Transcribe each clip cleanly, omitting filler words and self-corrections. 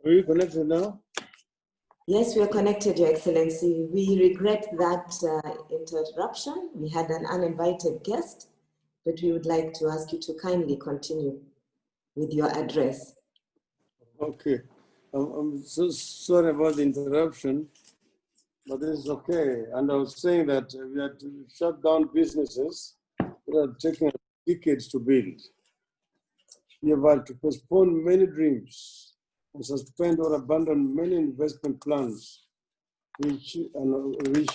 Are we connected now? Yes, we are connected, Your Excellency. We regret that interruption. We had an uninvited guest, but we would like to ask you to kindly continue with your address. Okay. I'm so sorry about the interruption, but it's okay. And I was saying that we had to shut down businesses that are taking decades to build. We have had to postpone many dreams and suspend or abandon many investment plans which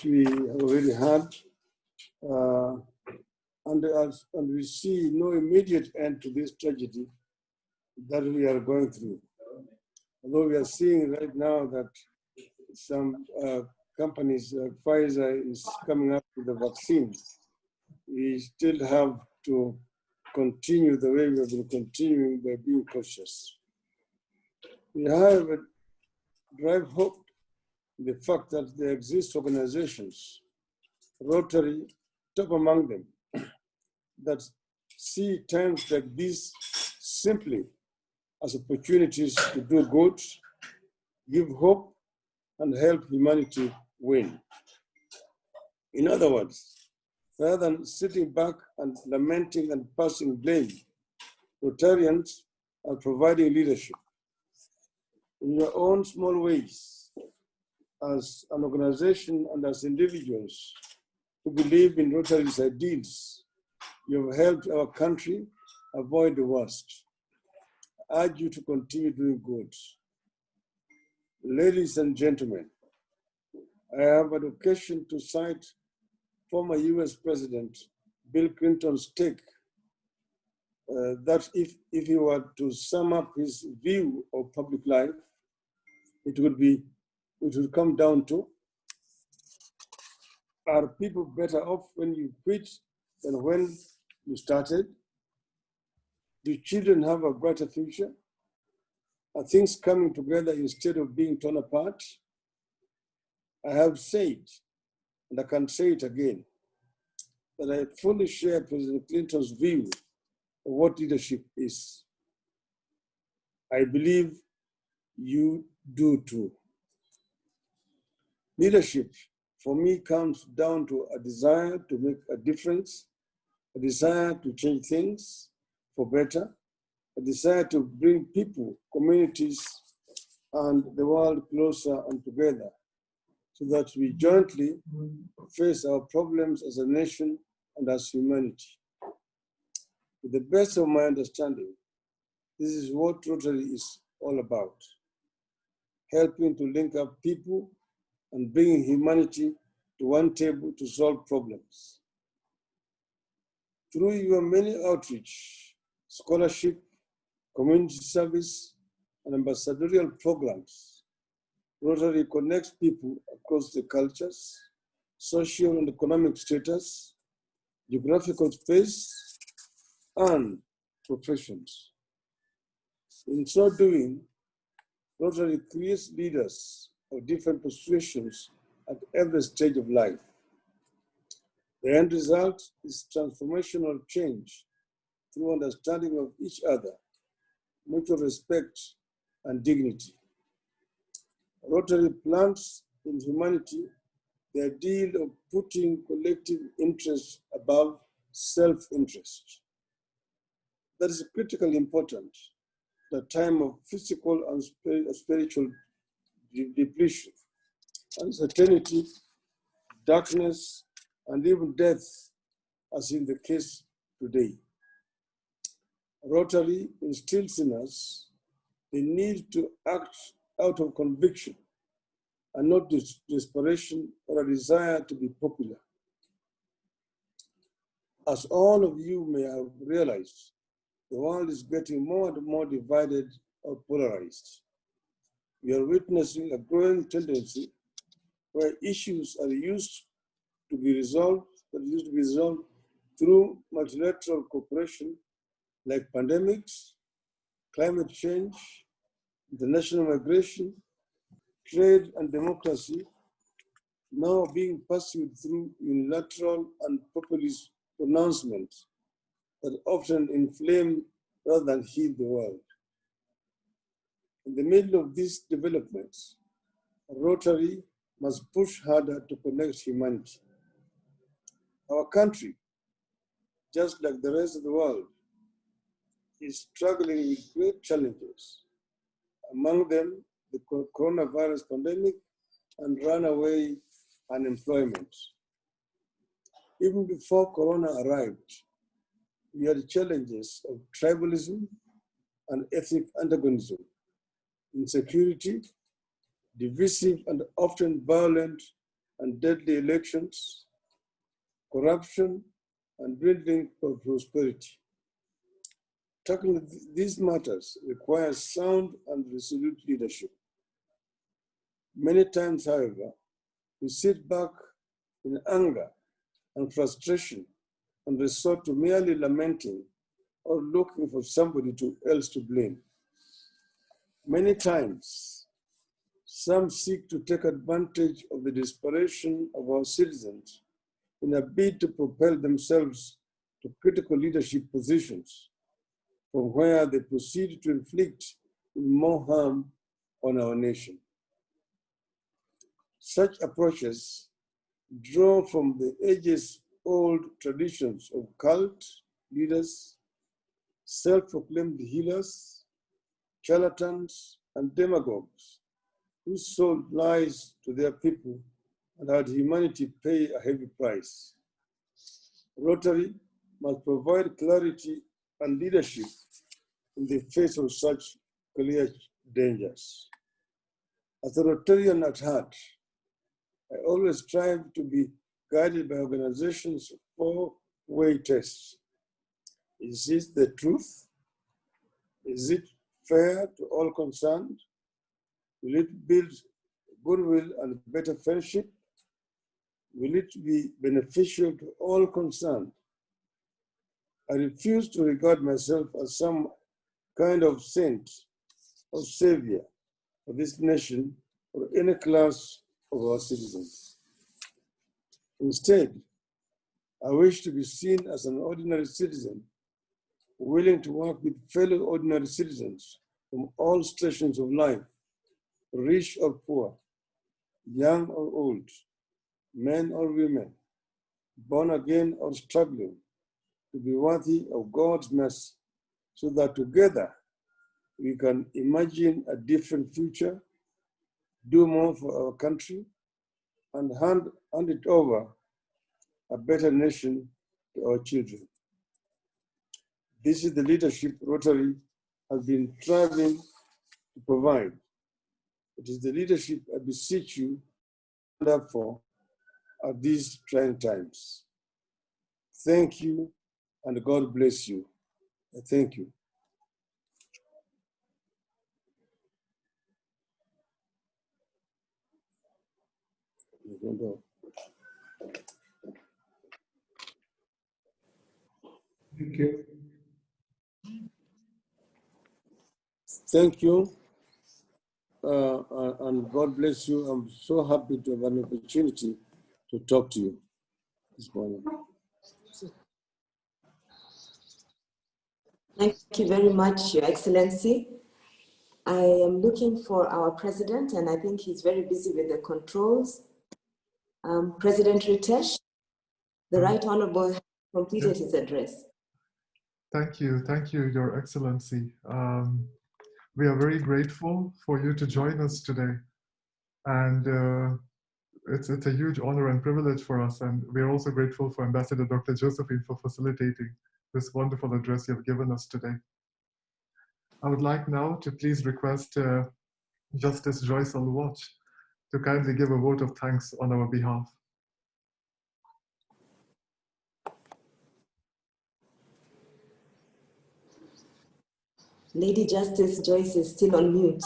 we already had. And we see no immediate end to this tragedy that we are going through. Although we are seeing right now that some companies, Pfizer is coming up with the vaccine, we still have to continue the way we have been continuing by being cautious. We have a drive hope in the fact that there exist organizations, Rotary, top among them, that see times like this simply as opportunities to do good, give hope, and help humanity win. In other words, rather than sitting back and lamenting and passing blame, Rotarians are providing leadership in your own small ways as an organization and as individuals who believe in Rotary's ideals. You have helped our country avoid the worst. I urge you to continue doing good. Ladies and gentlemen, I have an occasion to cite former US President Bill Clinton's take that if he were to sum up his view of public life, it would come down to, are people better off when you quit than when you started? Do children have a brighter future? Are things coming together instead of being torn apart? I have said, and I can say it again, that I fully share President Clinton's view of what leadership is. I believe you do too. Leadership, for me, comes down to a desire to make a difference, a desire to change things for better, a desire to bring people, communities, and the world closer and together so that we jointly face our problems as a nation and as humanity. To the best of my understanding, this is what Rotary is all about, helping to link up people and bringing humanity to one table to solve problems. Through your many outreach, scholarship, community service, and ambassadorial programs, Rotary connects people across the cultures, social and economic status, geographical space, and professions. In so doing, Rotary creates leaders of different persuasions at every stage of life. The end result is transformational change through understanding of each other, mutual respect, and dignity. Rotary plants in humanity the ideal of putting collective interest above self-interest. That is critically important at a time of physical and spiritual depletion, uncertainty, darkness, and even death, as in the case today. Rotary instills in us the need to act out of conviction and not desperation or a desire to be popular. As all of you may have realized, the world is getting more and more divided or polarized. We are witnessing a growing tendency where issues are used to be resolved through multilateral cooperation like pandemics, climate change, international migration, trade, and democracy, now being pursued through unilateral and populist pronouncements that often inflame rather than heal the world. In the middle of these developments, Rotary must push harder to connect humanity. Our country, just like the rest of the world, is struggling with great challenges. Among them, the coronavirus pandemic and runaway unemployment. Even before Corona arrived, we had challenges of tribalism and ethnic antagonism, insecurity, divisive and often violent and deadly elections, corruption, and dwindling of prosperity. Tackling these matters requires sound and resolute leadership. Many times, however, we sit back in anger and frustration and resort to merely lamenting or looking for somebody else to blame. Many times, some seek to take advantage of the desperation of our citizens in a bid to propel themselves to critical leadership positions, from where they proceed to inflict more harm on our nation. Such approaches draw from the ages-old traditions of cult leaders, self-proclaimed healers, charlatans, and demagogues who sold lies to their people and had humanity pay a heavy price. Rotary must provide clarity and leadership in the face of such clear dangers. As a Rotarian at heart, I always strive to be guided by organizations' four-way tests. Is it the truth? Is it fair to all concerned? Will it build goodwill and better friendship? Will it be beneficial to all concerned? I refuse to regard myself as some kind of saint or savior for this nation or any class of our citizens. Instead, I wish to be seen as an ordinary citizen willing to work with fellow ordinary citizens from all stations of life, rich or poor, young or old, men or women, born again or struggling, to be worthy of God's mercy, so that together we can imagine a different future, do more for our country, and hand it over a better nation to our children. This is the leadership Rotary has been striving to provide. It is the leadership I beseech you to stand up for at these trying times. Thank you, and God bless you. Thank you. Thank you. Thank you, and God bless you. I'm so happy to have an opportunity to talk to you this morning. Thank you very much, Your Excellency. I am looking for our president, and I think he's very busy with the controls. President Ritesh, the Right Honorable has completed his address. Thank you, Your Excellency. We are very grateful for you to join us today. And it's a huge honor and privilege for us. And we're also grateful for Ambassador Dr. Josephine for facilitating this wonderful address you have given us today. I would like now to please request Justice Joyce Alwatch to kindly give a vote of thanks on our behalf. Lady Justice Joyce is still on mute.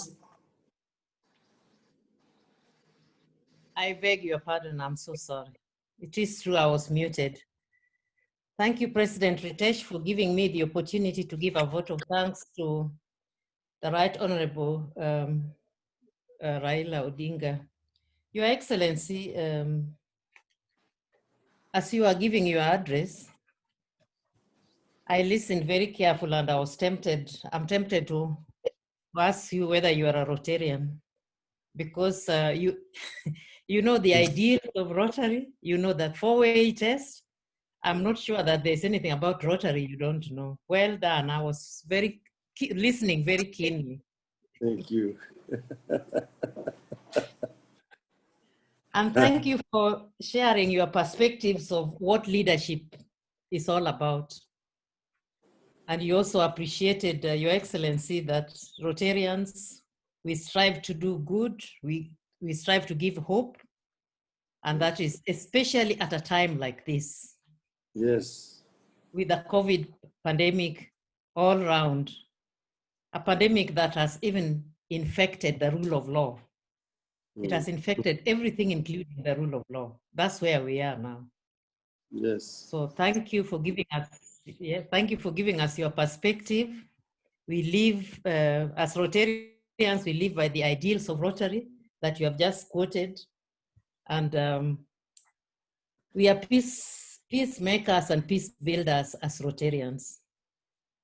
I beg your pardon, I'm so sorry. It is true, I was muted. Thank you, President Ritesh, for giving me the opportunity to give a vote of thanks to the Right Honorable Raila Odinga. Your Excellency, as you are giving your address, I listened very carefully and I'm tempted to ask you whether you are a Rotarian, because you, you know the ideas of Rotary, you know that four-way test. I'm not sure that there's anything about Rotary you don't know. Well done. I was listening very keenly. Thank you. And thank you for sharing your perspectives of what leadership is all about. And you also appreciated, Your Excellency, that Rotarians, we strive to do good, we strive to give hope, and that is especially at a time like this. Yes. With the COVID pandemic all around, a pandemic that has even infected the rule of law. It has infected everything, including the rule of law. That's where we are now. Yes. So thank you for giving us, thank you for giving us your perspective. We live, as Rotarians, we live by the ideals of Rotary that you have just quoted. And we are peacemakers and peace builders as Rotarians.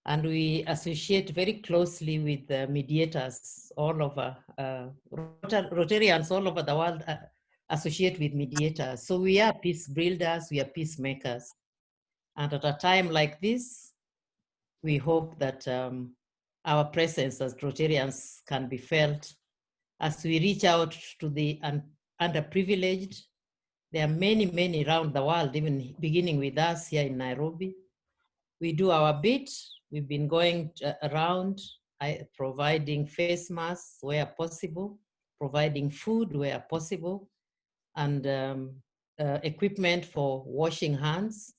And we associate very closely with mediators all over, Rotarians all over the world associate with mediators. So we are peace builders, we are peacemakers. And at a time like this, we hope that our presence as Rotarians can be felt as we reach out to the underprivileged. There are many, many around the world, even beginning with us here in Nairobi. We do our bit. We've been going around providing face masks where possible, providing food where possible, and equipment for washing hands.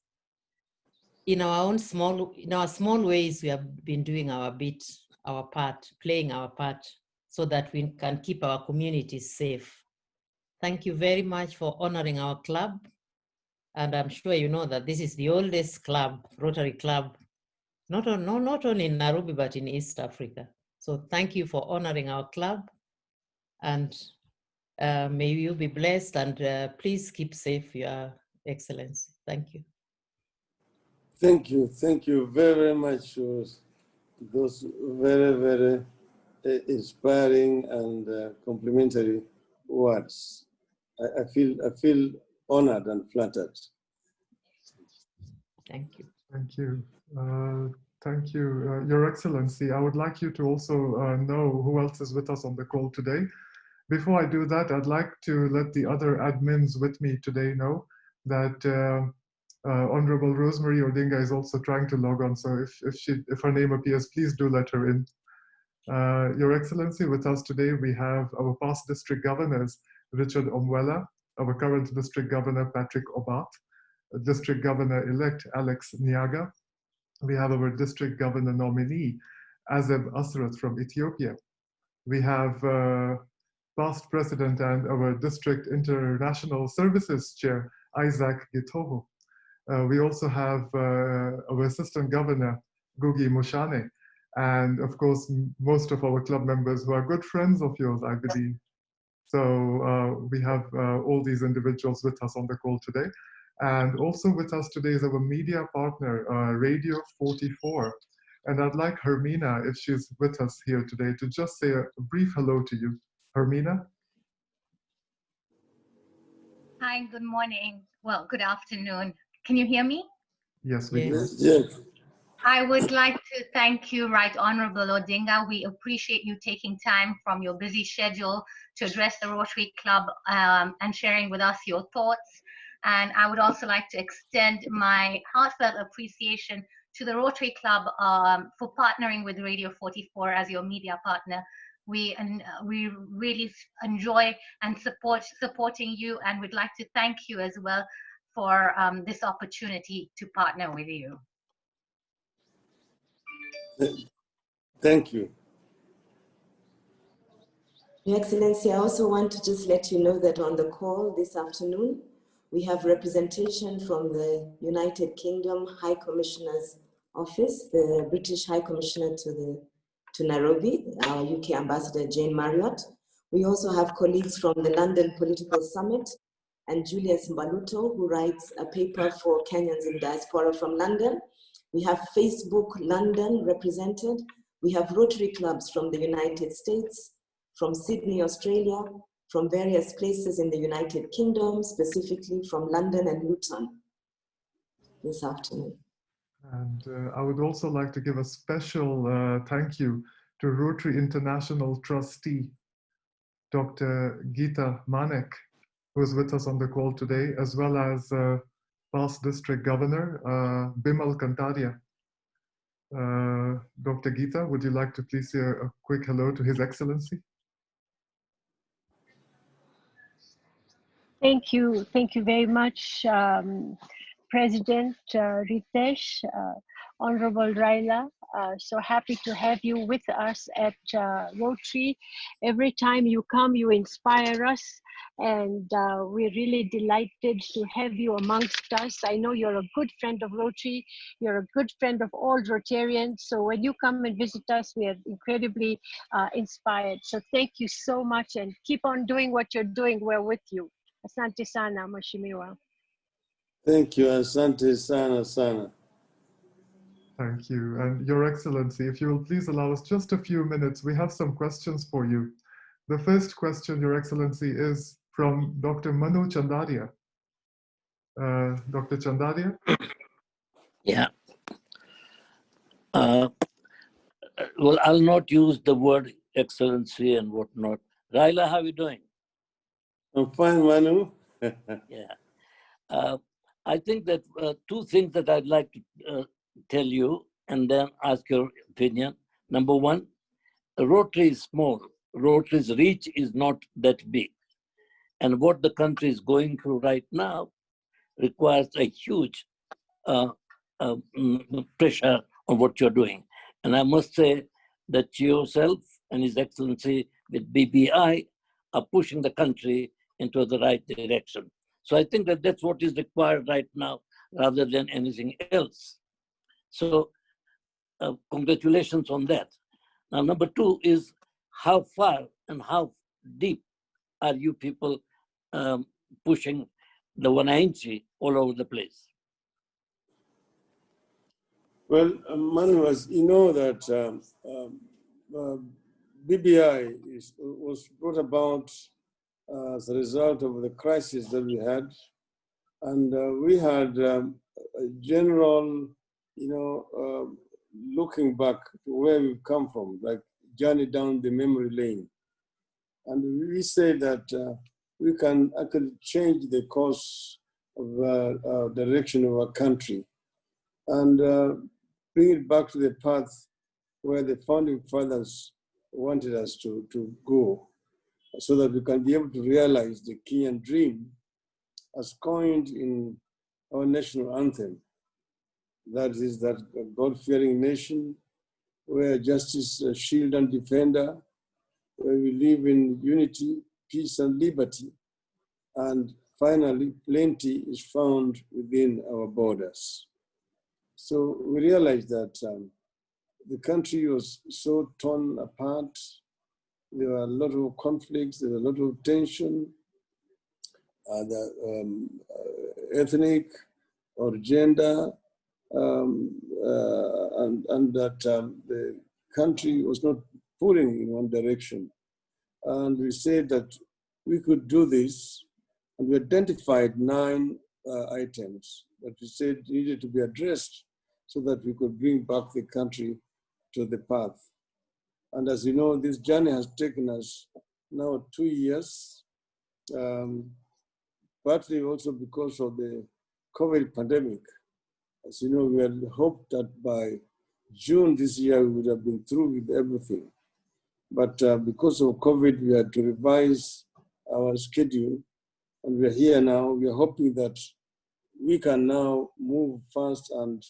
In our small ways, we have been doing our bit, our part, playing our part, so that we can keep our communities safe. Thank you very much for honoring our club. And I'm sure you know that this is the oldest club, Rotary Club, not only in Nairobi, but in East Africa. So thank you for honoring our club, and may you be blessed, and please keep safe, Your Excellency. Thank you. Thank you. Thank you very much for those very, very inspiring and complimentary words. I feel honored and flattered. Thank you. Thank you. Thank you, Your Excellency. I would like you to also know who else is with us on the call today. Before I do that, I'd like to let the other admins with me today know that Honorable Rosemary Odinga is also trying to log on. So if her name appears, please do let her in. Your Excellency, with us today, we have our past district governors, Richard Omwela, our current district governor, Patrick Obat, District Governor-elect Alex Nyaga. We have our District Governor nominee, Azeb Asrat from Ethiopia. We have past President and our District International Services Chair, Isaac Gitoho. We also have our Assistant Governor, Gugi Mushane, and of course, most of our club members who are good friends of yours, I believe. So we have all these individuals with us on the call today. And also with us today is our media partner, Radio 44. And I'd like Hermina, if she's with us here today, to just say a brief hello to you. Hermina? Hi, good morning. Well, good afternoon. Can you hear me? Yes, we Yes. can. Yes. I would like to thank you, Right Honorable Odinga. We appreciate you taking time from your busy schedule to address the Rotary Club and sharing with us your thoughts. And I would also like to extend my heartfelt appreciation to the Rotary Club for partnering with Radio 44 as your media partner. We really enjoy and supporting you, and would like to thank you as well for this opportunity to partner with you. Thank you. Your Excellency, I also want to just let you know that on the call this afternoon, we have representation from the United Kingdom High Commissioner's Office, the British High Commissioner to Nairobi, our UK Ambassador Jane Marriott. We also have colleagues from the London Political Summit, and Julius Mbaluto, who writes a paper for Kenyans in Diaspora from London. We have Facebook London represented We have Rotary clubs from the United States, from Sydney, Australia, from various places in the United Kingdom, specifically from London and Luton this afternoon. And I would also like to give a special thank you to Rotary International Trustee, Dr. Geeta Manek, who is with us on the call today, as well as past District Governor Bimal Kantaria. Dr. Geeta, would you like to please say a quick hello to His Excellency? Thank you very much, President Ritesh, Honorable Raila. So happy to have you with us at Rotary. Every time you come, you inspire us, and we're really delighted to have you amongst us. I know you're a good friend of Rotary. You're a good friend of all Rotarians. So when you come and visit us, we are incredibly inspired. So thank you so much, and keep on doing what you're doing. We're with you. Asante sana, Mheshimiwa. Thank you, asante sana sana. Thank you. And Your Excellency, if you will please allow us just a few minutes, we have some questions for you. The first question, Your Excellency, is from Dr. Manu Chandaria. Dr. Chandaria? Yeah. Well, I'll not use the word excellency and whatnot. Raila, how are you doing? I'm fine, Manu. Yeah. I think that two things that I'd like to tell you and then ask your opinion. Number one, Rotary is small. Rotary's reach is not that big. And what the country is going through right now requires a huge pressure on what you're doing. And I must say that yourself and His Excellency with BBI are pushing the country into the right direction. So I think that that's what is required right now rather than anything else. So congratulations on that. Now, number two is how far and how deep are you people pushing the wananchi all over the place? Well, Manu, as you know that BBI was brought about as a result of the crisis that we had. And we had a general, looking back to where we've come from, like journey down the memory lane. And we say that we can actually change the course of direction of our country and bring it back to the path where the founding fathers wanted us to go, so that we can be able to realize the Kenyan dream as coined in our national anthem. That is that God-fearing nation where justice, shield and defender, where we live in unity, peace and liberty. And finally, plenty is found within our borders. So we realized that the country was so torn apart. There were a lot of conflicts, there were a lot of tension, ethnic or gender, and that the country was not pulling in one direction. And we said that we could do this, and we identified 9 items that we said needed to be addressed so that we could bring back the country to the path. And as you know, this journey has taken us now 2 years, partly also because of the COVID pandemic. As you know, we had hoped that by June this year, we would have been through with everything. But because of COVID, we had to revise our schedule, and we're here now. We're hoping that we can now move fast and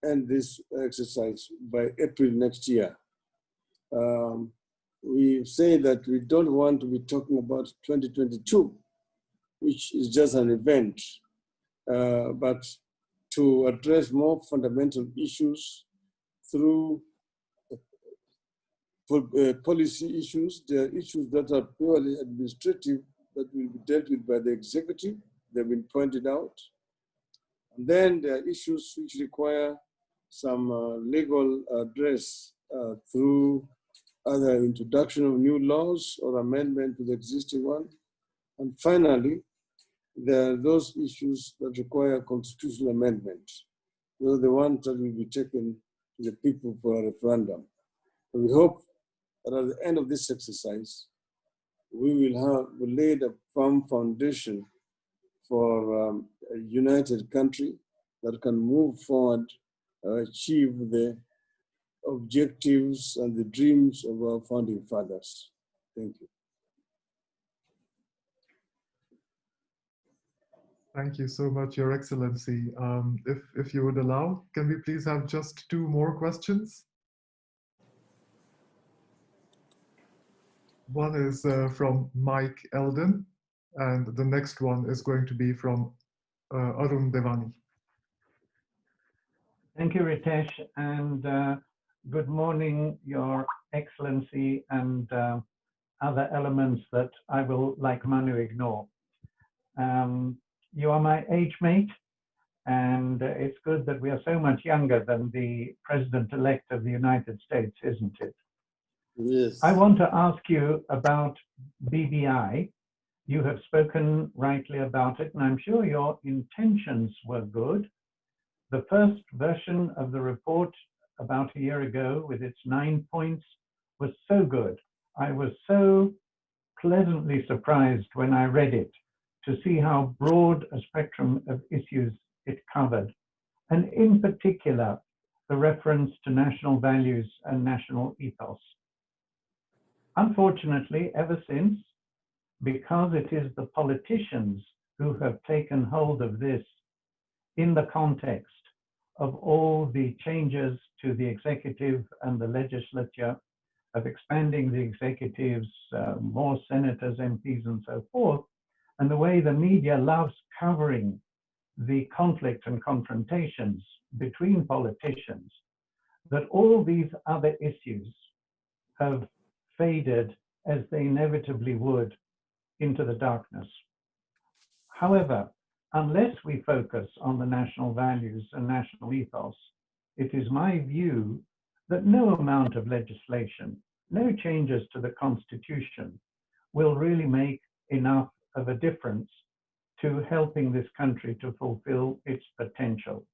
end this exercise by April next year. We say that we don't want to be talking about 2022, which is just an event, but to address more fundamental issues through policy issues. There are issues that are purely administrative that will be dealt with by the executive. They've been pointed out. And then there are issues which require some legal address through either introduction of new laws or amendment to the existing one. And finally, there are those issues that require constitutional amendments. Those are the ones that will be taken to the people for a referendum. And we hope that at the end of this exercise, we will laid a firm foundation for a united country that can move forward, achieve the objectives and the dreams of our founding fathers. Thank you. Thank you so much, Your Excellency. If you would allow, can we please have just 2 more questions? One is from Mike Eldon, and the next one is going to be from Arun Devani. Thank you, Ritesh, and good morning, Your Excellency, and other elements that I will, like Manu, ignore. You are my age mate, and it's good that we are so much younger than the President-elect of the United States, isn't it? Yes. I want to ask you about BBI. You have spoken rightly about it, and I'm sure your intentions were good. The first version of the report about a year ago with its 9 points was so good. I was so pleasantly surprised when I read it to see how broad a spectrum of issues it covered, and in particular, the reference to national values and national ethos. Unfortunately, ever since, because it is the politicians who have taken hold of this in the context of all the changes to the executive and the legislature, of expanding the executives, more senators, MPs, and so forth, and the way the media loves covering the conflict and confrontations between politicians, that all these other issues have faded as they inevitably would into the darkness. However, unless we focus on the national values and national ethos, it is my view that no amount of legislation, no changes to the Constitution will really make enough of a difference to helping this country to fulfill its potential.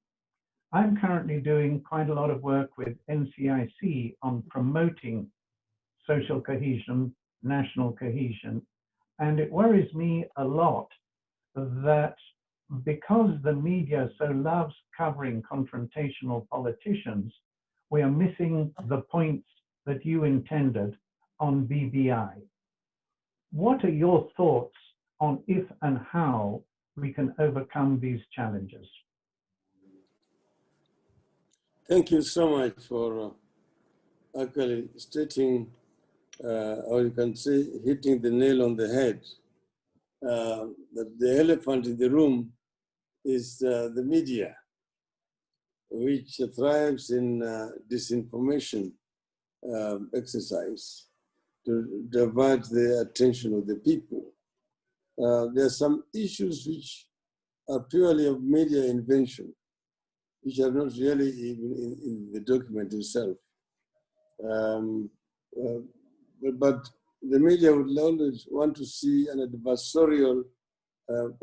I'm currently doing quite a lot of work with NCIC on promoting social cohesion, national cohesion, and it worries me a lot that because the media so loves covering confrontational politicians, we are missing the points that you intended on BBI. What are your thoughts on if and how we can overcome these challenges? Thank you so much for actually stating, or you can say hitting the nail on the head, that the elephant in the room is the media, which thrives in disinformation exercise to divert the attention of the people. There are some issues which are purely of media invention, which are not really even in the document itself. But the media would always want to see an adversarial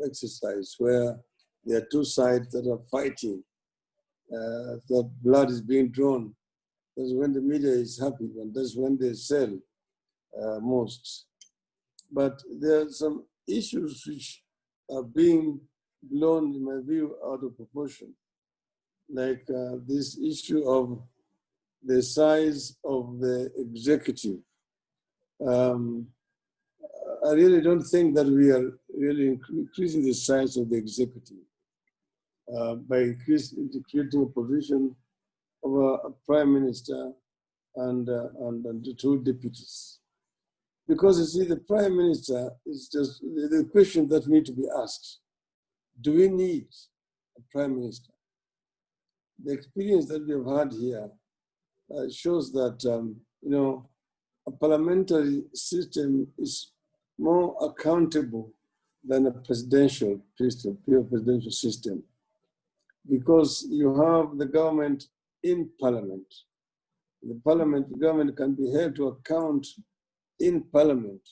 exercise where there are 2 sides that are fighting, that blood is being drawn. That's when the media is happy, and that's when they sell most. But there are some issues which are being blown, in my view, out of proportion. Like this issue of the size of the executive. I really don't think that we are really increasing the size of the executive by creating a position of a prime minister and the 2 deputies. Because you see, the prime minister is just the question that need to be asked. Do we need a prime minister? The experience that we have had here shows that, a parliamentary system is more accountable than a presidential system, pure presidential system, because you have the government in parliament. The parliament, the government can be held to account in parliament.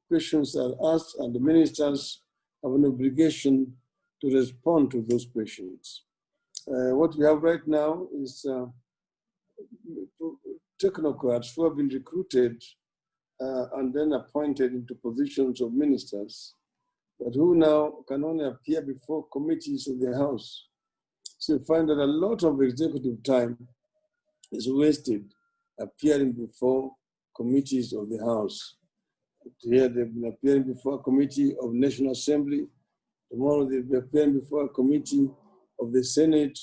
Questions are asked and the ministers have an obligation to respond to those questions. What we have right now is technocrats who have been recruited and then appointed into positions of ministers, but who now can only appear before committees of the House. So you find that a lot of executive time is wasted appearing before committees of the House. Here they've been appearing before a committee of National Assembly. Tomorrow they'll be appearing before a committee of the Senate,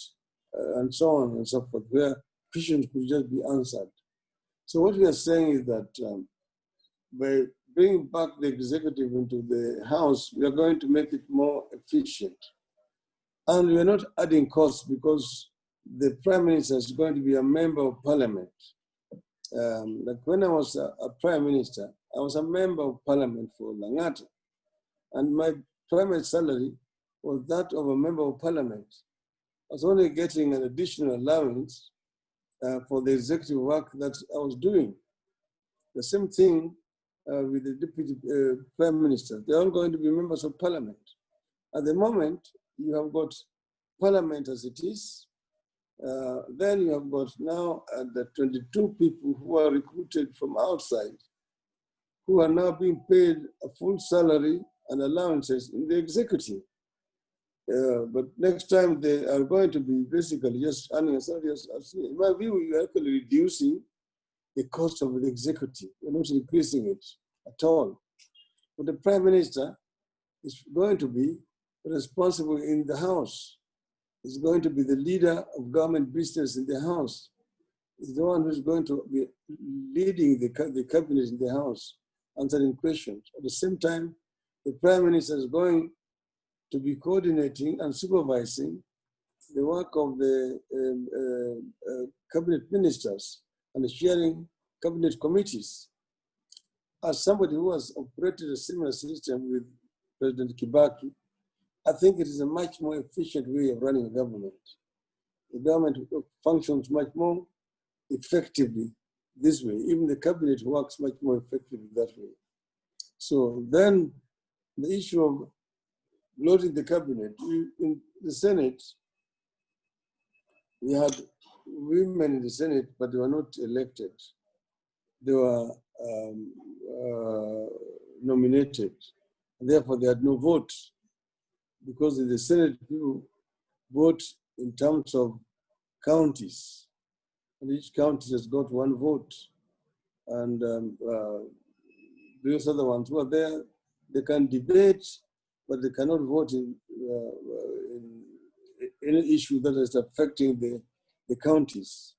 and so on and so forth, where questions could just be answered. So what we are saying is that by bringing back the executive into the House, we are going to make it more efficient. And we are not adding costs because the Prime Minister is going to be a member of Parliament. Like when I was a Prime Minister, I was a member of Parliament for Langata. And my primary salary was that of a member of Parliament. I was only getting an additional allowance for the executive work that I was doing. The same thing with the Deputy Prime Minister. They're all going to be members of Parliament. At the moment, you have got Parliament as it is. Then you have got now the 22 people who are recruited from outside, who are now being paid a full salary and allowances in the executive. But next time they are going to be basically just earning a salary. In my view, you're actually reducing the cost of the executive. You're not increasing it at all. But the Prime Minister is going to be responsible in the House. He's going to be the leader of government business in the House. He's the one who's going to be leading the cabinet in the House, answering questions. At the same time, the Prime Minister is going to be coordinating and supervising the work of the cabinet ministers and chairing cabinet committees. As somebody who has operated a similar system with President Kibaki, I think it is a much more efficient way of running a government. The government functions much more effectively this way. Even the cabinet works much more effectively that way. So then the issue of loading the cabinet, in the Senate, we had women in the Senate, but they were not elected. They were nominated. Therefore, they had no vote, because in the Senate, people vote in terms of counties, and each county has got one vote. And those other ones who are there, they can debate, but they cannot vote in any issue that is affecting the counties.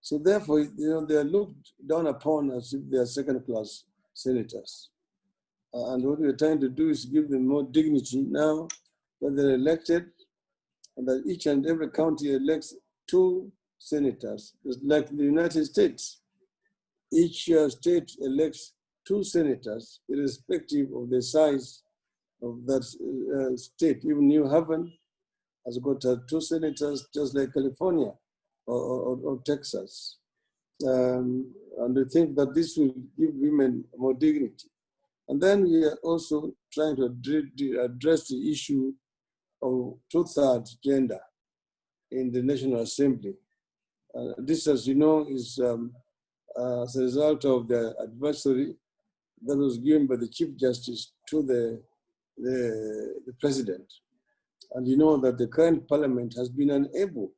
So therefore, they are looked down upon as if they are second-class senators. And what we are trying to do is give them more dignity now that they're elected, and that each and every county elects 2 senators, just like the United States. Each state elects 2 senators, irrespective of the size of that state. Even New Haven has got 2 senators, just like California or Texas. And we think that this will give women more dignity. And then we are also trying to address the issue of 2/3 gender in the National Assembly. This, as you know, is as a result of the advisory that was given by the Chief Justice to the President. And you know that the current Parliament has been unable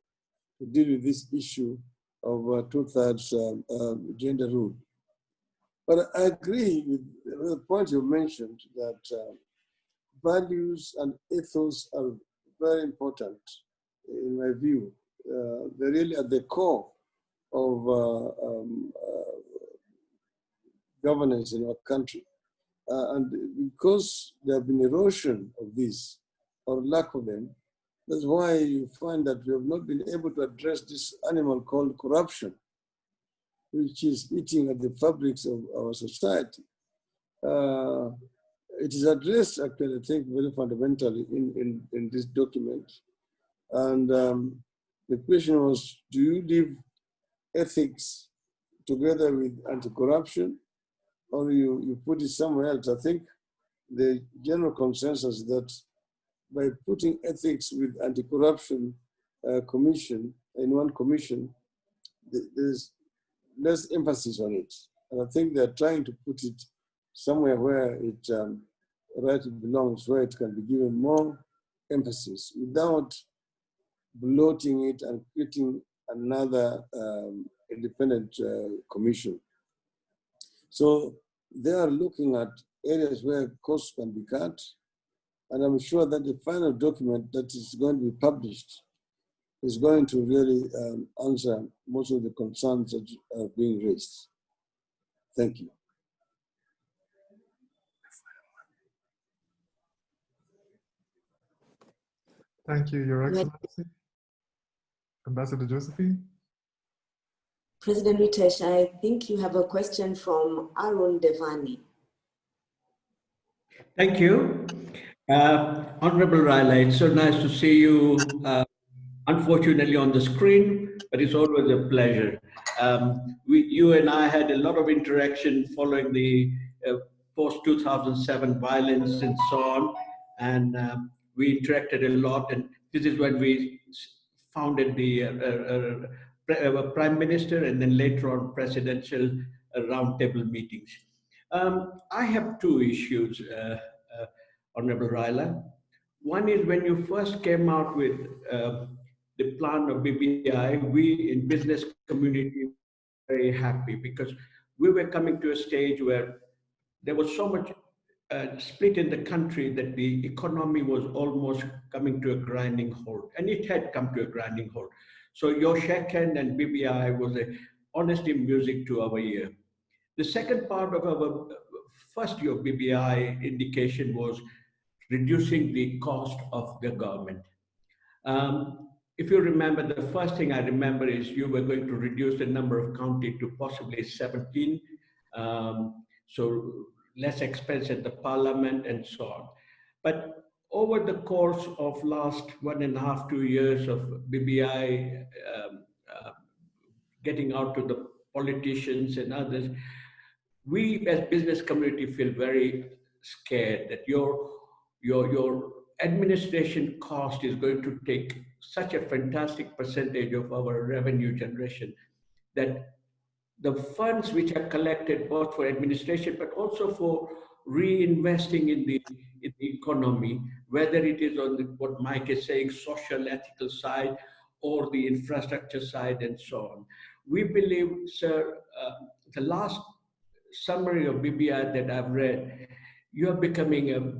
to deal with this issue of 2/3 gender rule. But I agree with the point you mentioned, that values and ethos are very important, in my view. They're really at the core of governance in our country. And because there have been erosion of this, or lack of them, that's why you find that we have not been able to address this animal called corruption, which is eating at the fabrics of our society. It is addressed, actually, I think, very fundamentally in this document. And The question was, do you leave ethics together with anti-corruption, or you put it somewhere else? I think the general consensus that by putting ethics with anti-corruption commission in one commission, there's less emphasis on it. And I think they're trying to put it somewhere where it rightly belongs, where it can be given more emphasis without bloating it and creating another independent commission. So they are looking at areas where costs can be cut, and I'm sure that the final document that is going to be published is going to really answer most of the concerns that are being raised. Thank you. Thank you, Your Excellency. Ambassador Josephine. President Ritesh, I think you have a question from Arun Devani. Thank you. Honorable Raila, it's so nice to see you, unfortunately on the screen, but it's always a pleasure. You and I had a lot of interaction following the post-2007 violence and so on, and we interacted a lot, and this is when we founded the Prime Minister and then later on presidential roundtable meetings. I have two issues, Honorable Raila. One is when you first came out with the plan of BBI, we in business community were very happy because we were coming to a stage where there was so much split in the country that the economy was almost coming to a grinding halt, and it had come to a grinding halt. So your shake hand and BBI was a honesty music to our ear. The second part of our first year BBI indication was reducing the cost of the government. If you remember, the first thing I remember is you were going to reduce the number of counties to possibly 17, so less expense at the parliament and so on. But over the course of last 1.5 to 2 years of BBI getting out to the politicians and others, we as business community feel very scared that your administration cost is going to take such a fantastic percentage of our revenue generation that the funds which are collected both for administration but also for reinvesting in the economy, whether it is on what Mike is saying, social, ethical side, or the infrastructure side and so on. We believe, sir, the last summary of BBI that I've read, you are becoming a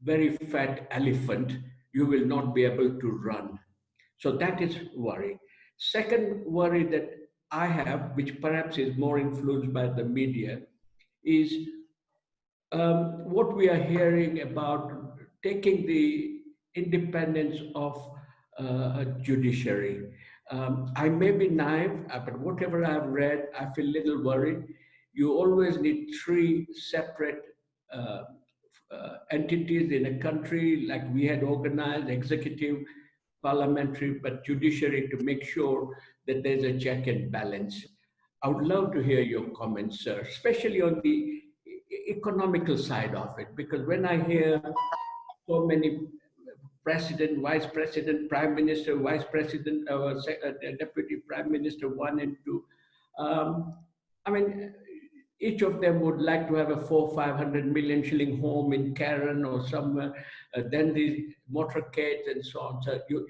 very fat elephant. You will not be able to run. So that is worry. Second worry that I have, which perhaps is more influenced by the media, is what we are hearing about taking the independence of judiciary. I may be naive, but whatever I've read, I feel a little worried. You always need 3 separate entities in a country, like we had organized, executive, parliamentary, but judiciary, to make sure that there's a check and balance. I would love to hear your comments, sir, especially on the economical side of it, because when I hear so many president, vice president, prime minister, vice president, deputy prime minister 1 and 2, I mean, each of them would like to have a 400-500 million shilling home in Karen or somewhere, then the motorcades and so on. So you'll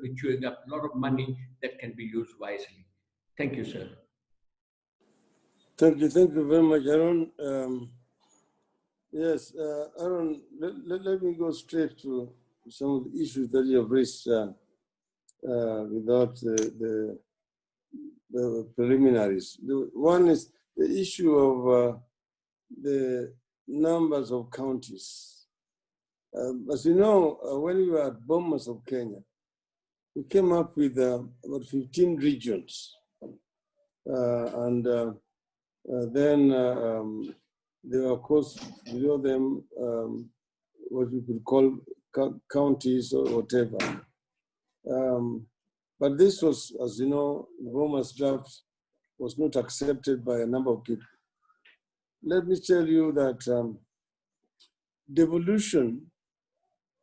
be chewing up a lot of money that can be used wisely. Thank you, sir. Thank you very much, Aaron. Yes, Aaron, let me go straight to some of the issues that you have raised without the preliminaries. One is the issue of the numbers of counties. As you know, when we were at Bomas of Kenya, we came up with about 15 regions. Then there were, of course, below them, what we could call counties or whatever. But this was, as you know, the Boma's draft was not accepted by a number of people. Let me tell you that devolution,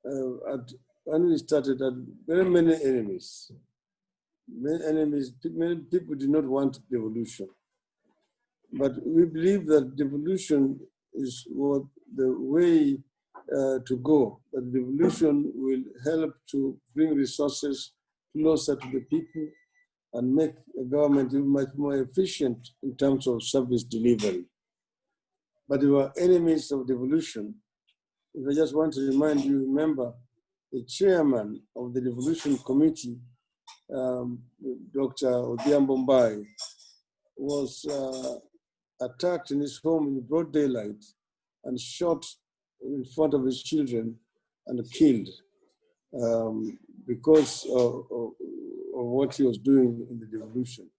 when we started, had very many enemies. Many people did not want devolution. But we believe that devolution is what the way to go. That devolution will help to bring resources closer to the people and make the government much more efficient in terms of service delivery. But we were enemies of devolution. If I just want to remind you, remember the chairman of the devolution committee, Dr. Odhiambo Mbai, was attacked in his home in broad daylight and shot in front of his children and killed because of what he was doing in the devolution.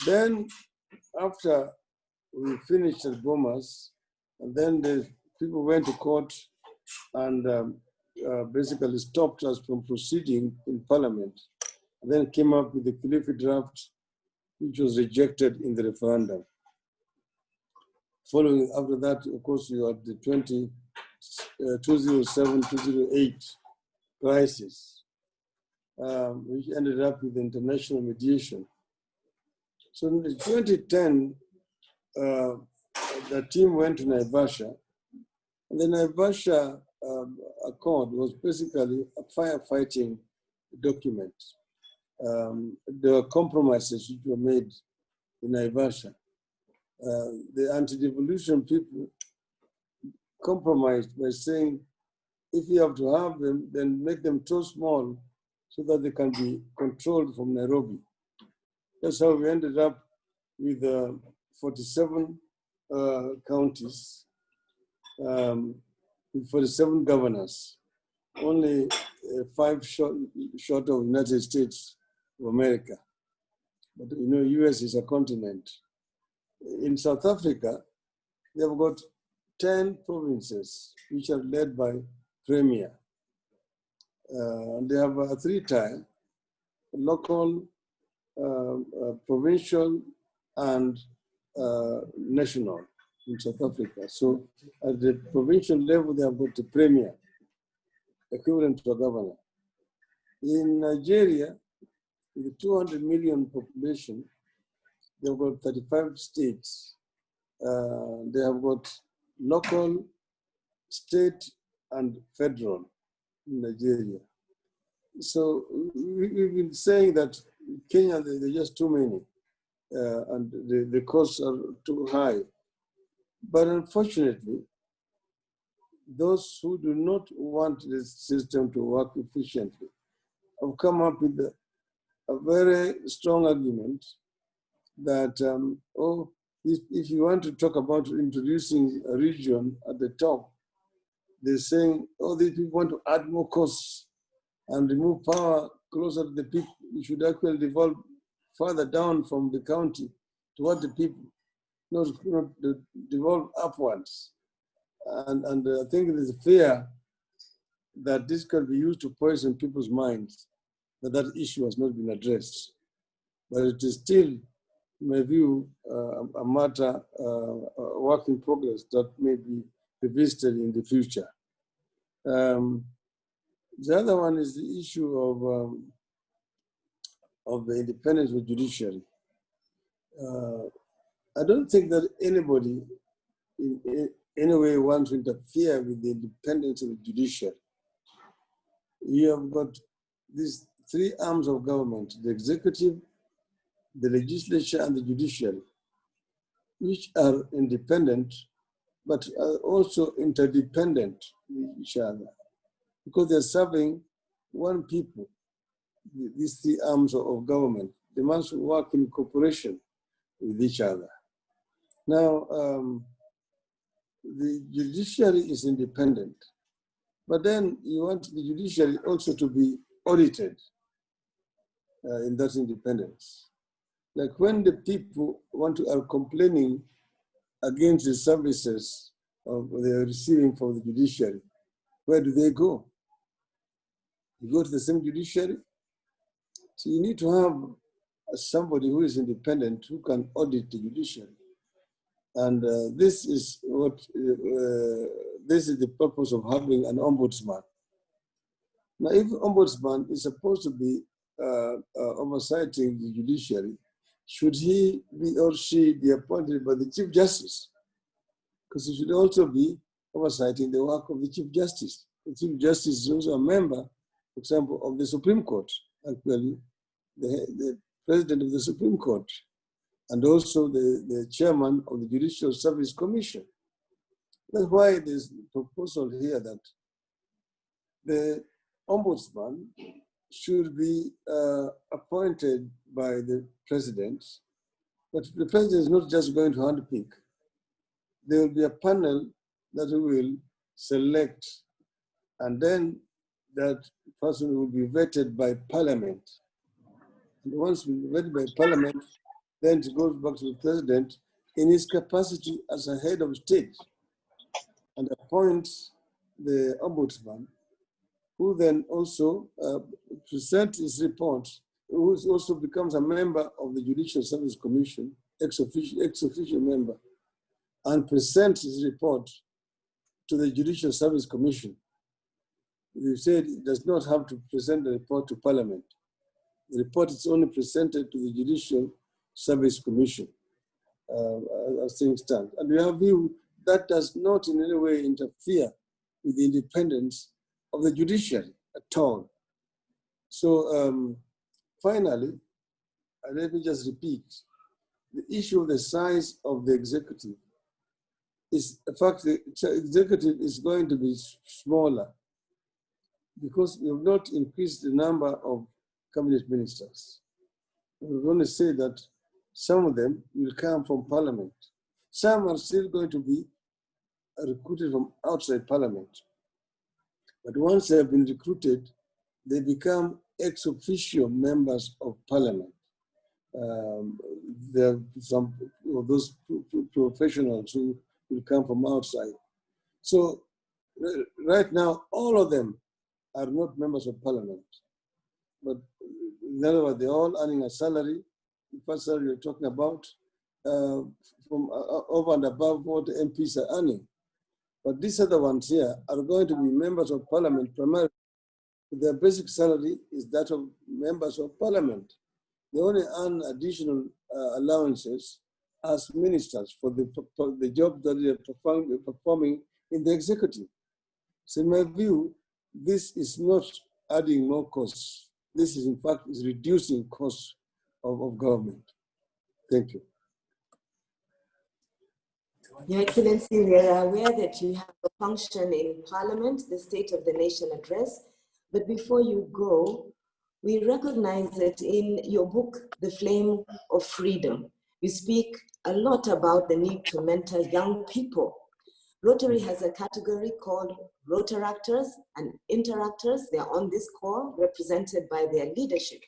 Then after we finished at Bomas, and then the people went to court and basically stopped us from proceeding in Parliament, and then came up with the Kilifi draft, which was rejected in the referendum. Following after that, of course, you had the 2007-2008 crisis, which ended up with international mediation. So in 2010, the team went to Naivasha, and the Naivasha Accord was basically a firefighting document. There were compromises which were made in Naivasha. The anti-devolution people compromised by saying, if you have to have them, then make them too small so that they can be controlled from Nairobi. That's how we ended up with 47 counties, with 47 governors, only 5 short of United States of America. But you know, US is a continent. In South Africa, they have got 10 provinces which are led by premier. They have a 3-tier, local, provincial, and national in South Africa. So at the provincial level, they have got the premier, equivalent to a governor. In Nigeria, with a 200 million population, they've got 35 states. They have got local, state, and federal in Nigeria. So we've been saying that Kenya, there are just too many, and the costs are too high. But unfortunately, those who do not want this system to work efficiently have come up with a very strong argument that, if you want to talk about introducing a region at the top, they're saying, these people want to add more costs and remove power closer to the people. You should actually devolve further down from the county toward the people, not devolve upwards. And I think it is fear that this can be used to poison people's minds, that issue has not been addressed. But it is still, in my view, a matter, a work in progress that may be revisited in the future. The other one is the issue of the independence of the judiciary. I don't think that anybody in any way wants to interfere with the independence of the judiciary. You have got these 3 arms of government, the executive, the legislature, and the judiciary, which are independent, but are also interdependent with each other, because they're serving one people. These 3 arms of government, they must work in cooperation with each other. Now, the judiciary is independent, but then you want the judiciary also to be audited in that independence. Like when the people are complaining against the services they're receiving from the judiciary, where do they go? You go to the same judiciary, So you need to have somebody who is independent, who can audit the judiciary. And this is the purpose of having an ombudsman. Now, if ombudsman is supposed to be oversighting the judiciary, should he be or she be appointed by the Chief Justice? Because he should also be oversighting the work of the Chief Justice. The Chief Justice is also a member, for example, of the Supreme Court, actually, the President of the Supreme Court, and also the Chairman of the Judicial Service Commission. That's why there's a proposal here that the Ombudsman should be appointed by the President, but the President is not just going to handpick. There will be a panel that will select, and then that person will be vetted by Parliament. And once vetted by Parliament, then it goes back to the President in his capacity as a head of state and appoints the Ombudsman, who then also presents his report, who also becomes a member of the Judicial Service Commission, ex-officio member, and presents his report to the Judicial Service Commission. We said it does not have to present the report to Parliament. The report is only presented to the Judicial Service Commission as things stand. And we have view that does not in any way interfere with the independence of the judiciary at all. So finally, let me just repeat, the issue of the size of the executive is, in fact, the executive is going to be smaller because we have not increased the number of cabinet ministers. We're going to say that some of them will come from Parliament. Some are still going to be recruited from outside Parliament. But once they have been recruited, they become ex officio members of Parliament. There are some of those professionals who will come from outside. So right now, all of them are not members of Parliament. But in other words, they're all earning a salary. The first salary you're talking about, from over and above what the MPs are earning. But these other ones here are going to be members of Parliament primarily. Their basic salary is that of members of Parliament. They only earn additional allowances as ministers for the job that they are performing in the executive. So in my view, this is not adding more costs. This is in fact is reducing costs of government. Thank you. Your Excellency, we are aware that you have a function in Parliament, the State of the Nation Address. But before you go, we recognize that in your book, The Flame of Freedom, you speak a lot about the need to mentor young people. Rotary has a category called Rotaractors and Interactors. They are on this call, represented by their leadership.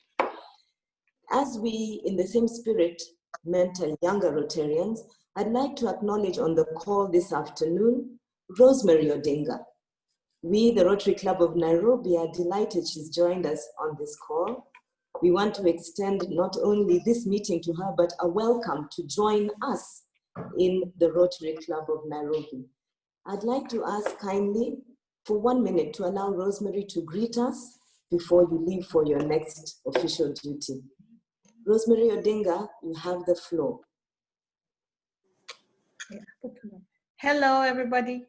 As we, in the same spirit, mentor younger Rotarians, I'd like to acknowledge on the call this afternoon, Rosemary Odinga. We, the Rotary Club of Nairobi, are delighted she's joined us on this call. We want to extend not only this meeting to her, but a welcome to join us in the Rotary Club of Nairobi. I'd like to ask kindly for 1 minute to allow Rosemary to greet us before you leave for your next official duty. Rosemary Odinga, you have the floor. Hello, everybody.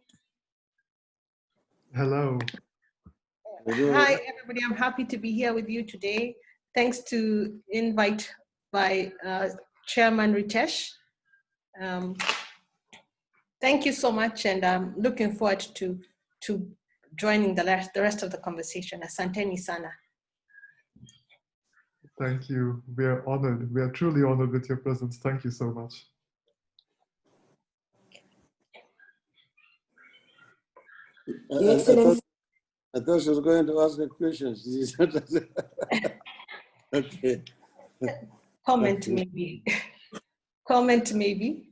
Hello. Hi, everybody. I'm happy to be here with you today. Thanks to invite by Chairman Ritesh. Thank you so much, and I'm looking forward to joining the rest of the conversation. Asanteni sana. Thank you. We are honored. We are truly honored with your presence. Thank you so much. I thought she was going to ask a question. Okay. Comment maybe. Comment maybe.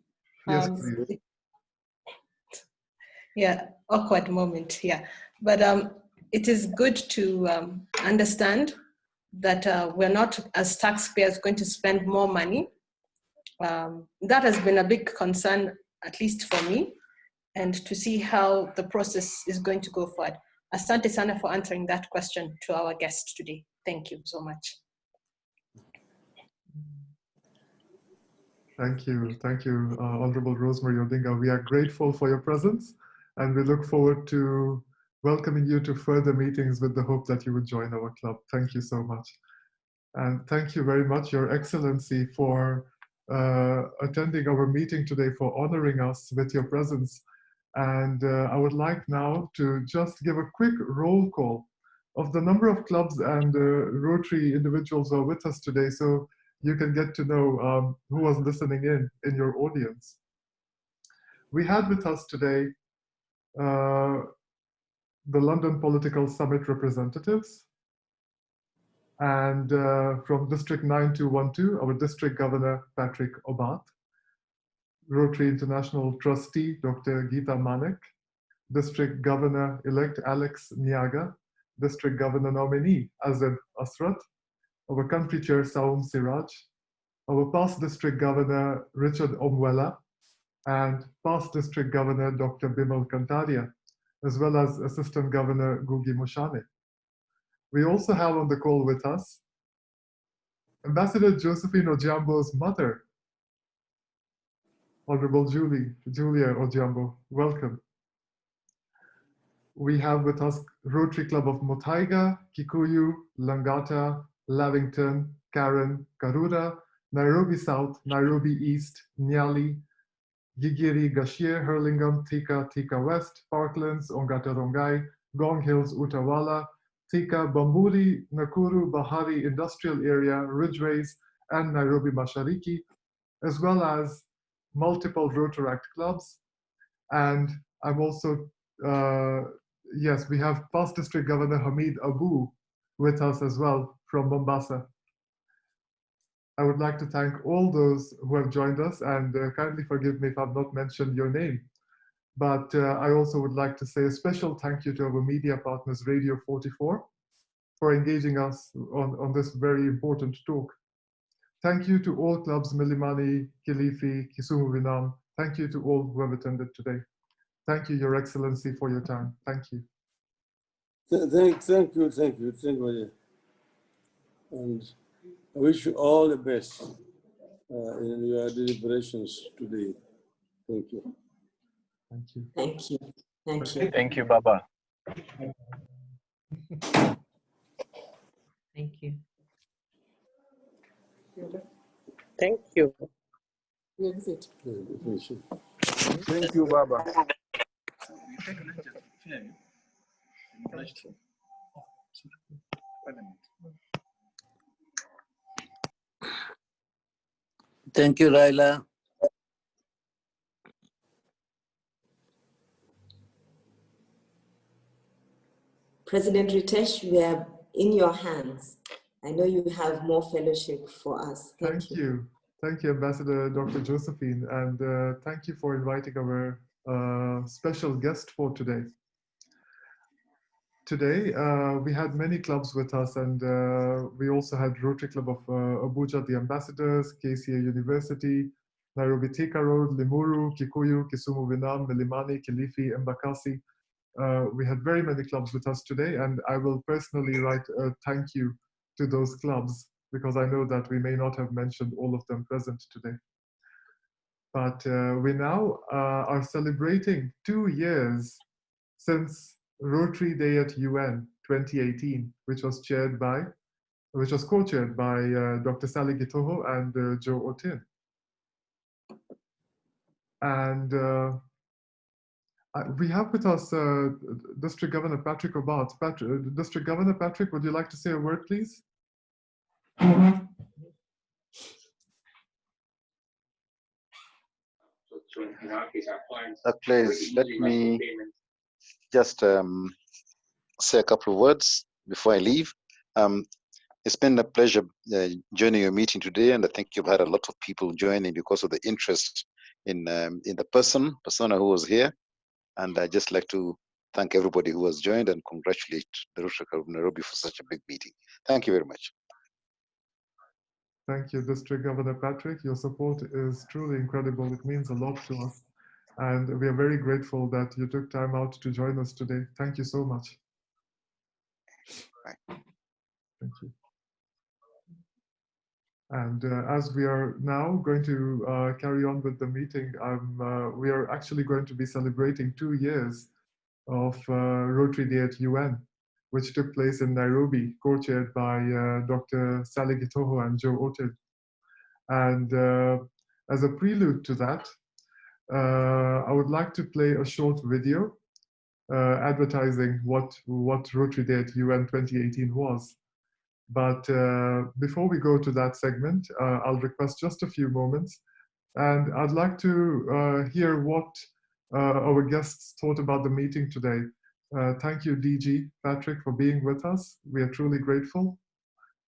Yes, please. Yeah, awkward moment. Yeah, but it is good to understand that we're not, as taxpayers, going to spend more money. That has been a big concern, at least for me, and to see how the process is going to go forward. Asante sana for answering that question to our guest today. Thank you so much. Thank you, Honorable Rosemary Odinga. We are grateful for your presence, and we look forward to welcoming you to further meetings with the hope that you would join our club. Thank you so much. And thank you very much, Your Excellency, for attending our meeting today, for honoring us with your presence. And I would like now to just give a quick roll call of the number of clubs and Rotary individuals who are with us today, so you can get to know who was listening in your audience. We had with us today the London Political Summit representatives, and from District 9212, our District Governor, Patrick Obath, Rotary International Trustee, Dr. Geeta Manek, District Governor-elect Alex Nyaga, District Governor nominee Azeb Asrat, our Country Chair Saum Siraj, our past District Governor Richard Omwela, and past District Governor Dr. Bimal Kantaria, as well as Assistant Governor Gugi Mushane. We also have on the call with us Ambassador Josephine Ojiambo's mother, Honorable Julia Ojiambo. Welcome. We have with us Rotary Club of Mutaiga, Kikuyu, Langata, Lavington, Karen, Karura, Nairobi South, Nairobi East, Nyali, Gigiri, Gashie, Hurlingham, Thika, Thika West, Parklands, Ongata Rongai, Gong Hills, Utawala, Thika, Bamburi, Nakuru, Bahari Industrial Area, Ridgeways, and Nairobi Mashariki, as well as multiple Rotaract clubs. And I'm also, yes, we have past District Governor Hamid Abu with us as well from Mombasa. I would like to thank all those who have joined us, and kindly forgive me if I've not mentioned your name. But I also would like to say a special thank you to our media partners, Radio 44, for engaging us on this very important talk. Thank you to all clubs, Milimani, Kilifi, Kisumu Vinam. Thank you to all who have attended today. Thank you, Your Excellency, for your time. Thank you. Thank you. And I wish you all the best in your deliberations today. Thank you. Thank you. Thank you. Thank you. Thank you, Baba. Thank you. Thank you. Thank you, Baba. Thank you, Raila. President Ritesh, we are in your hands. I know you have more fellowship for us. Thank you. Thank you, Ambassador Dr. Josephine, and thank you for inviting our special guest for today. Today, we had many clubs with us, and we also had Rotary Club of Abuja, the Ambassadors, KCA University, Nairobi Thika Road, Limuru, Kikuyu, Kisumu Vinam, Milimani, Kilifi, Embakasi. We had very many clubs with us today, and I will personally write a thank you to those clubs, because I know that we may not have mentioned all of them present today. But we now are celebrating 2 years since Rotary Day at UN 2018, which was co-chaired by Dr. Sally Gitoho and Joe Otin. And we have with us District Governor Patrick Obath. District Governor Patrick, would you like to say a word, please? Please let me just say a couple of words before I leave. It's been a pleasure joining your meeting today, and I think you've had a lot of people joining because of the interest in the persona who was here. And I'd just like to thank everybody who has joined and congratulate the Rotary Club of Nairobi for such a big meeting. Thank you very much. Thank you, District Governor Patrick. Your support is truly incredible. It means a lot to us. And we are very grateful that you took time out to join us today. Thank you so much. Thank you. And as we are now going to carry on with the meeting, we are actually going to be celebrating 2 years of Rotary Day at UN, which took place in Nairobi, co-chaired by Dr. Sally Gitoho and Joe Oted. And as a prelude to that, I would like to play a short video advertising what Rotary Day at UN 2018 was. But before we go to that segment, I'll request just a few moments. And I'd like to hear what our guests thought about the meeting today. Thank you, DG Patrick, for being with us. We are truly grateful.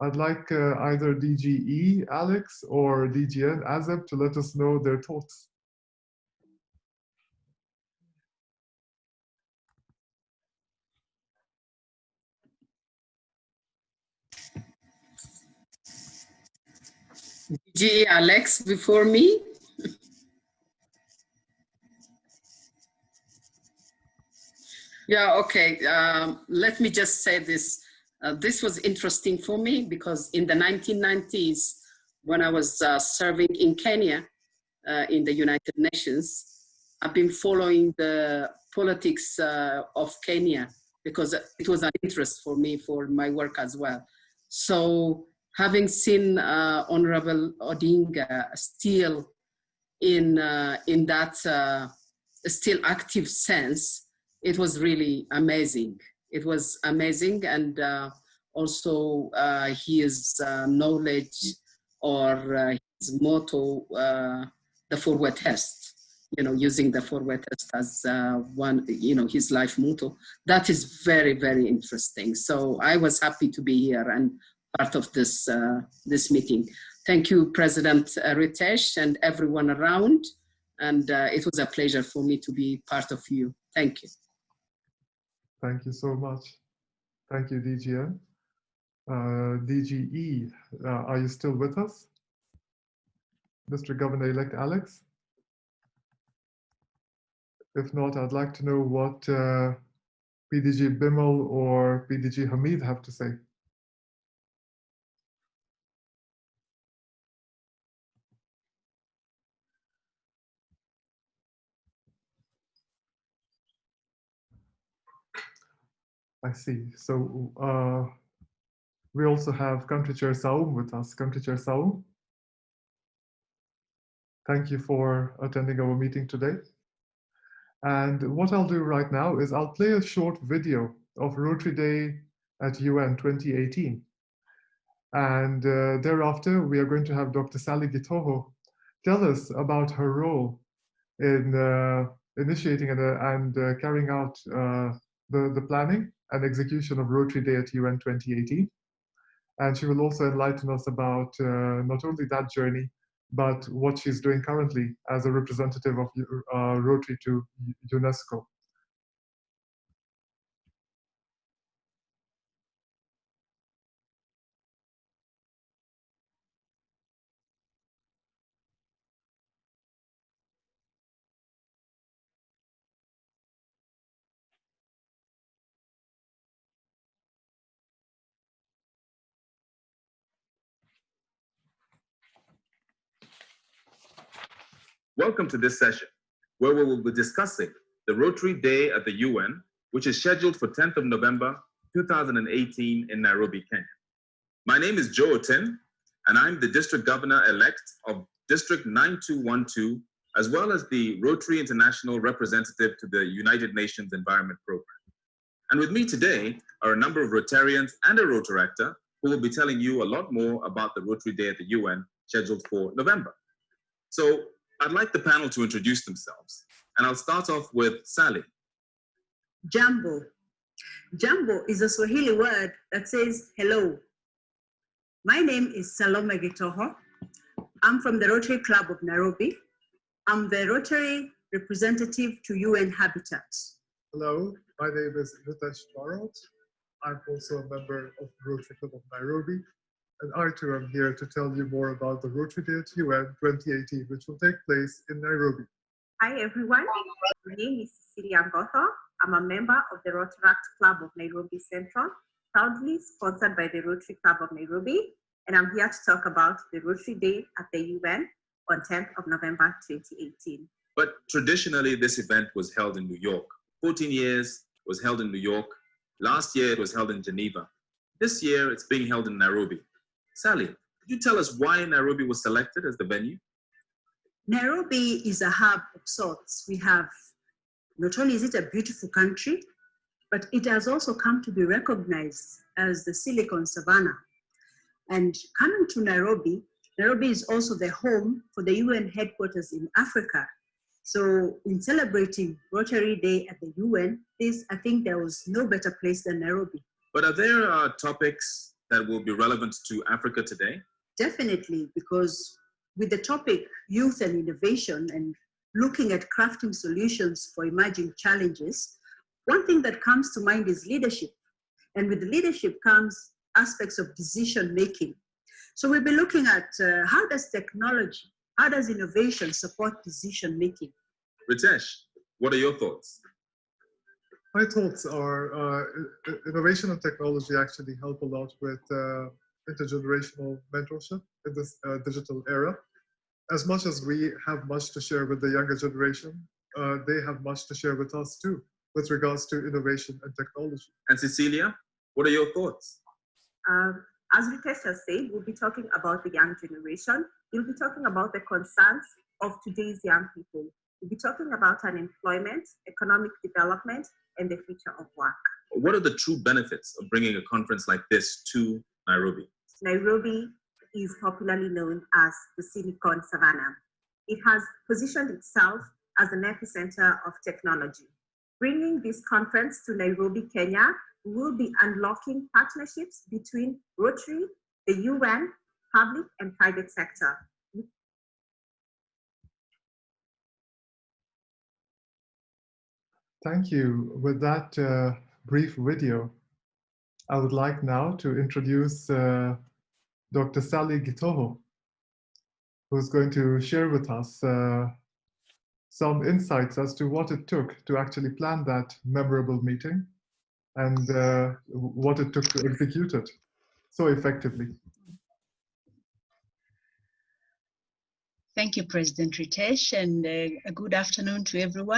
I'd like either DGE Alex or DGN Azeb to let us know their thoughts. DGE Alex before me. Yeah, okay. Let me just say this. This was interesting for me because in the 1990s, when I was serving in Kenya, in the United Nations, I've been following the politics of Kenya because it was an interest for me for my work as well. So having seen Honorable Odinga still in that still active sense, it was really amazing. It was amazing, and also his knowledge or his motto, the forward test, using the forward test as one, his life motto. That is very, very interesting. So I was happy to be here and part of this, this meeting. Thank you, President Ritesh and everyone around. And it was a pleasure for me to be part of you. Thank you. Thank you so much. Thank you, DGN. DGE, are you still with us? District Governor-elect Alex? If not, I'd like to know what PDG Bimal or PDG Hamid have to say. I see. So we also have Country Chair Saum with us. Country Chair Saum, thank you for attending our meeting today. And what I'll do right now is I'll play a short video of Rotary Day at UN 2018. And thereafter, we are going to have Dr. Sally Gitoho tell us about her role in initiating and carrying out the planning and execution of Rotary Day at UN 2018. And she will also enlighten us about not only that journey, but what she's doing currently as a representative of Rotary to UNESCO. Welcome to this session, where we will be discussing the Rotary Day at the UN, which is scheduled for 10th of November, 2018 in Nairobi, Kenya. My name is Joe Oten, and I'm the District Governor-elect of District 9212, as well as the Rotary International Representative to the United Nations Environment Program. And with me today are a number of Rotarians and a Rotaractor who will be telling you a lot more about the Rotary Day at the UN scheduled for November. So I'd like the panel to introduce themselves, and I'll start off with Sally. Jambo. Jambo is a Swahili word that says hello. My name is Salome Gitoho. I'm from the Rotary Club of Nairobi. I'm the Rotary representative to UN Habitat. Hello, my name is Ritesh Barot. I'm also a member of Rotary Club of Nairobi. and I too am here to tell you more about the Rotary Day at UN 2018, which will take place in Nairobi. Hi everyone, my name is Cecilia Ngotho. I'm a member of the Rotaract Club of Nairobi Central, proudly sponsored by the Rotary Club of Nairobi, and I'm here to talk about the Rotary Day at the UN on 10th of November 2018. But traditionally, this event was held in New York. 14 years was held in New York. Last year, it was held in Geneva. This year, it's being held in Nairobi. Sally, could you tell us why Nairobi was selected as the venue? Nairobi is a hub of sorts. We have, not only is it a beautiful country, but it has also come to be recognized as the Silicon Savannah. And coming to Nairobi, Nairobi is also the home for the UN headquarters in Africa. So in celebrating Rotary Day at the UN, I think there was no better place than Nairobi. But are there topics that will be relevant to Africa today? Definitely, because with the topic youth and innovation and looking at crafting solutions for emerging challenges, one thing that comes to mind is leadership. And with leadership comes aspects of decision making. So we'll be looking at how does technology, how does innovation support decision making? Ritesh, what are your thoughts? My thoughts are innovation and technology actually help a lot with intergenerational mentorship in this digital era. As much as we have much to share with the younger generation, they have much to share with us too, with regards to innovation and technology. And Cecilia, what are your thoughts? As Ritesh has said, we'll be talking about the young generation. We'll be talking about the concerns of today's young people. We'll be talking about unemployment, economic development, and the future of work. What are the true benefits of bringing a conference like this to Nairobi? Nairobi is popularly known as the Silicon Savannah. It has positioned itself as an epicenter of technology. Bringing this conference to Nairobi, Kenya, will be unlocking partnerships between Rotary, the UN, public and private sector. Thank you. With that brief video, I would like now to introduce Dr. Sally Gitoho, who's going to share with us some insights as to what it took to actually plan that memorable meeting and what it took to execute it so effectively. Thank you, President Ritesh, and a good afternoon to everyone.